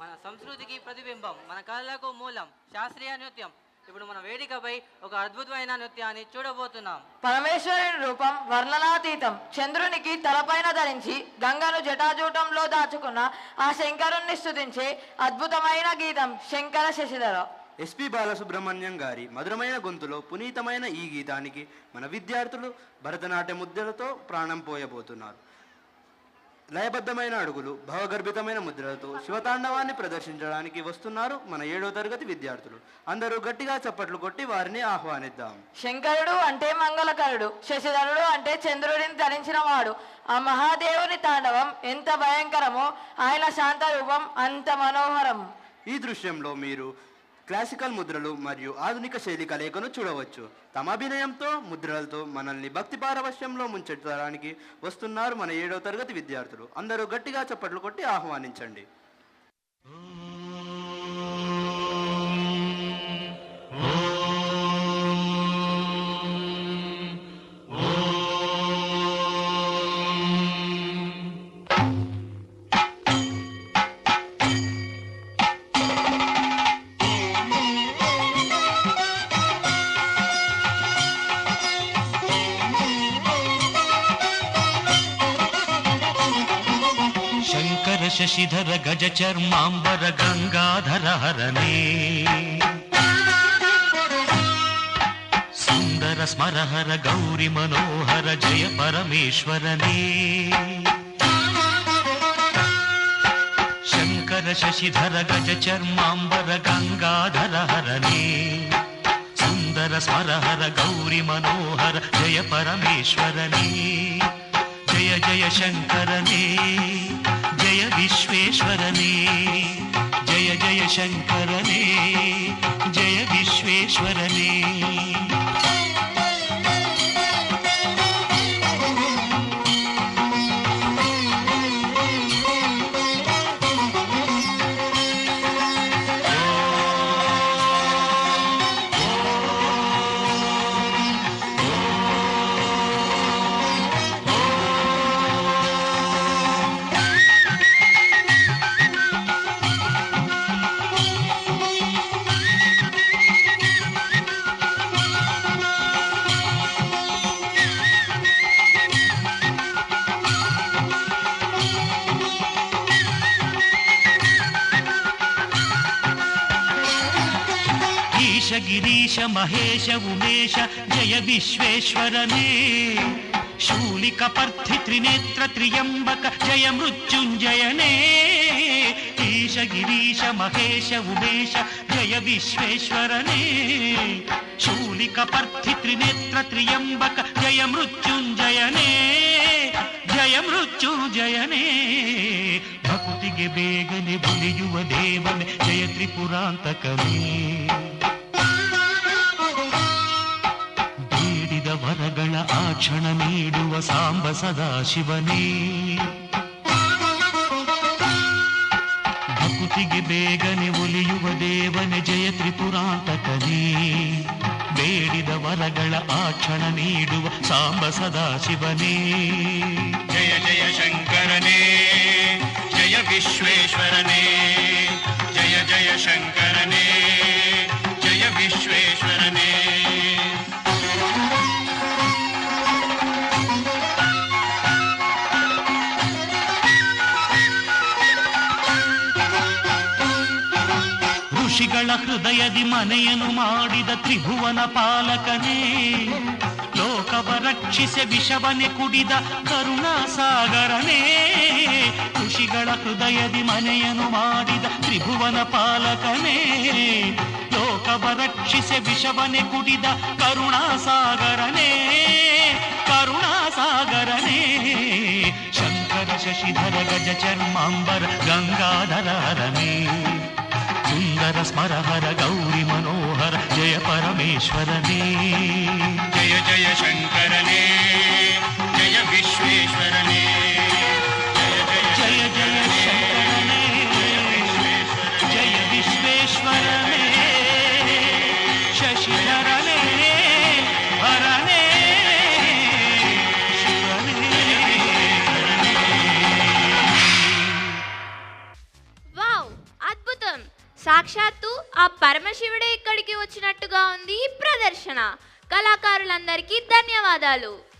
మన సంస్కృతికి ప్రతిబింబం, మన కళలకు మూలం శాస్త్రీయ నృత్యం. ఇప్పుడు మన వేదికపై ఒక అద్భుతమైన నృత్యాన్ని చూడబోతున్నాం. పరమేశ్వరుని రూపం వర్ణనాతీతం. చంద్రునికి తలపైన ధరించి గంగను జటాజూటంలో దాచుకున్న ఆ శంకరుణ్ణి స్తుతించే అద్భుతమైన గీతం శంకర శశిధర. ఎస్పి బాలసుబ్రహ్మణ్యం గారి మధురమైన గొంతులో పునీతమైన ఈ గీతానికి మన విద్యార్థులు భరతనాట్య ముద్రలతో ప్రాణం పోయబోతున్నారు. లయబద్ధమైన అడుగులు, భావగర్భితమైన ముద్రలతో శివతాండవాన్ని ప్రదర్శించడానికి వస్తున్నారు మన 7వ తరగతి విద్యార్థులు. అందరూ గట్టిగా చప్పట్లు కొట్టి వారిని ఆహ్వానిద్దాం. శంకరుడు అంటే మంగళకరుడు, శశిధరుడు అంటే చంద్రుడిని ధరించిన వాడు. ఆ మహాదేవుని తాండవం ఎంత భయంకరమో ఆయన శాంత రూపం అంత మనోహరం. ఈ దృశ్యంలో మీరు క్లాసికల్ ముద్రలు మరియు ఆధునిక శైలి కలయికను చూడవచ్చు. తమ అభినయంతో ముద్రలతో మనల్ని భక్తి పారవశ్యంలో ముంచెత్తడానికి వస్తున్నారు మన 7వ తరగతి విద్యార్థులు. అందరూ గట్టిగా చప్పట్లు కొట్టి ఆహ్వానించండి. శశిధర గజ చర్మాంబర గంగాధర హరనే సుందర స్మరహర గౌరి మనోహర జయ పరమేశ్వరనే శంకర శశిధర గజ చర్మాంబర గంగాధర హరనే సుందర స్మరహర గౌరి మనోహర జయ పరమేశ్వరనే జయ జయ శంకరనే జయ విశ్వేశ్వరనే జయ జయ శంకరనే జయ విశ్వేశ్వరనే గిరీశ మహేశ ఉమేశ జయ విశ్వేశ్వరనే శూలిక పర్థి త్రినేత్ర త్రియంబక జయ మృత్యుంజయనే ఈశ గిరీశ మహేశ ఉమేశ జయ విశ్వేశ్వరనే శూలిక పర్థి త్రినేత్ర త్రియంబక జయ మృత్యుంజయనే జయ ಮೃತ್ಯುಂಜಯನೇ ಭಕ್ತಿಗೆ ಬೇಗನೆ ಬುಲಿಯುವ ದೇವನೇ ಜಯ ತ್ರಿಪುರಾಂತಕನೇ ಬೇಡಿದ ವರಗಳ ಆ ಕ್ಷಣ ನೀಡುವ ಸಾಂಬ ಸದಾಶಿವನೇ ಭಕ್ತಿಗೆ ಬೇಗನೆ ಒಲಿಯುವ ದೇವನೇ ಜಯ ತ್ರಿಪುರಾಂತಕನೇ ಬೇಡಿದ ವರಗಳ ಆ ಕ್ಷಣ ನೀಡುವ ಸಾಂಬ ಸದಾಶಿವನೇ ಜಯ ಜಯ ಶಂಕರನೇ ಜಯ ವಿಶ್ವೇಶ್ವರನೇ ಜಯ ಜಯ ಶಂಕರನೇ ಜಯ ವಿಶ್ವೇಶ್ವರನೇ ಋಷಿಗಳ ಹೃದಯದಿ ಮನೆಯನ್ನು ಮಾಡಿದ ತ್ರಿಭುವನ ಪಾಲಕನೇ ಲೋಕವ ರಕ್ಷಿಸಿ ವಿಷವನೆ ಕುಡಿದ ಕರುಣಾಸಾಗರನೇ ಋಷಿಗಳ ಹೃದಯದಿ ಮನೆಯನ್ನು ಮಾಡಿದ ತ್ರಿಭುವನ ಪಾಲಕನೇ ಲೋಕವ ರಕ್ಷಿಸಿ ವಿಷವನೆ ಕುಡಿದ ಕರುಣಾಸಾಗರನೇ ಕರುಣಾಸಾಗರನೇ ಶಂಕರ ಶಶಿಧರ ಗಜ ಚರ್ಮಾಂಬರ ಗಂಗಾಧರನೇ ಸುಂದರ ಸ್ಮರಹರ ಗೌರಿ ಮನೋಹರ ಜಯ ಪರಮೇಶ್ವರನೇ ಜಯ ಜಯ ಶಂಕರನೇ ಜಯ ವಿಶ್ವೇಶ್ವರನೇ ಜಯ ಜಯ ಜಯ ಶಂಕರನೇ ಜಯ ವಿಶ್ವೇಶ್ವರನೇ ಶಶಿಧರನೇ ಹರನೇ ಶಿವನೇ. ವಾವ್, సాక్షాత్తు ఆ పరమశివుడే ఇక్కడికి వచ్చినట్టుగా ఉంది ఈ ప్రదర్శన. కళాకారులందరికీ ధన్యవాదాలు.